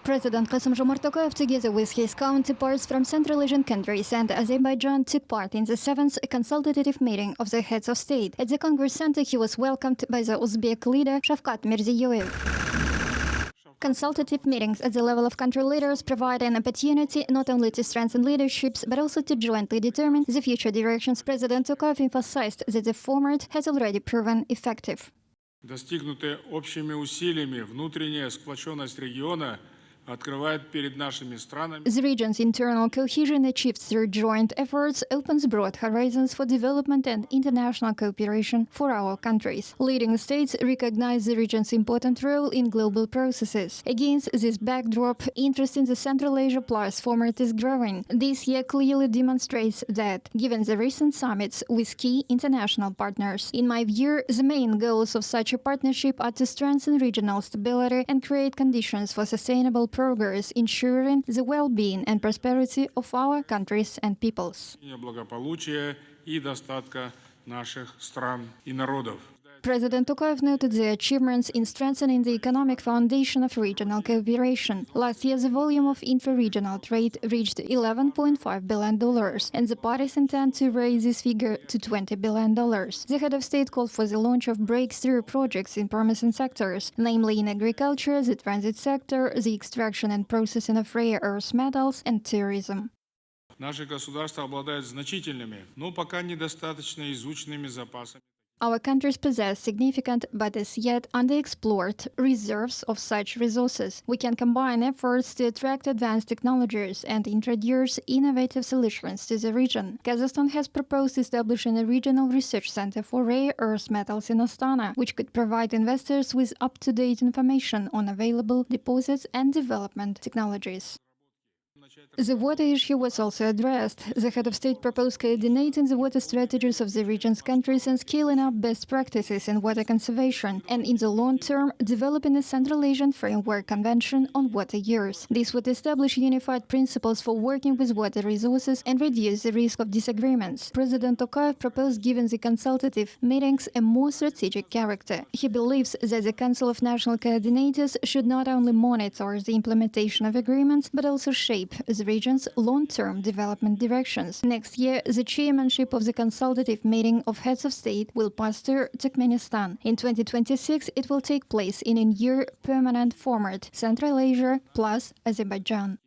President Kassym-Jomart Tokayev, together with his counterparts from Central Asian countries and Azerbaijan, took part in the 7th Consultative Meeting of the Heads of State. At the Congress Center, he was welcomed by the Uzbek leader Shavkat Mirziyoyev. Consultative meetings at the level of country leaders provide an opportunity not only to strengthen leaderships, but also to jointly determine the future directions. President Tokayev emphasized that the format has already proven effective. Достигнутая общими усилиями внутренняя сплоченность региона открывает перед нашими странами. The region's internal cohesion achieved through joint efforts opens broad horizons for development and international cooperation for our countries. Leading states recognize the region's important role in global processes. Against this backdrop, interest in the Central Asia Plus format is growing. This year clearly demonstrates that, given the recent summits with key international partners. In my view, the main goals of such a partnership are to strengthen regional stability and create conditions for sustainable progress, ensuring the well-being and prosperity of our countries and peoples. Благополучия и достатка наших стран и народов. President Tokayev noted the achievements in strengthening the economic foundation of regional cooperation. Last year, the volume of intra-regional trade reached $11.5 billion, and the parties intend to raise this figure to $20 billion. The head of state called for the launch of breakthrough projects in promising sectors, namely in agriculture, the transit sector, the extraction and processing of rare earth metals, and tourism. Наше государство обладает значительными, но пока недостаточно изученными запасами. Our countries possess significant, but as yet underexplored, reserves of such resources. We can combine efforts to attract advanced technologies and introduce innovative solutions to the region. Kazakhstan has proposed establishing a regional research center for rare earth metals in Astana, which could provide investors with up-to-date information on available deposits and development technologies. The water issue was also addressed. The head of state proposed coordinating the water strategies of the region's countries and scaling up best practices in water conservation, and in the long term, developing a Central Asian Framework Convention on water use. This would establish unified principles for working with water resources and reduce the risk of disagreements. President Tokayev proposed giving the consultative meetings a more strategic character. He believes that the Council of National Coordinators should not only monitor the implementation of agreements, but also shape the region's long-term development directions. Next year, the chairmanship of the Consultative Meeting of Heads of State will pass to Turkmenistan. In 2026, it will take place in a new permanent format, Central Asia plus Azerbaijan.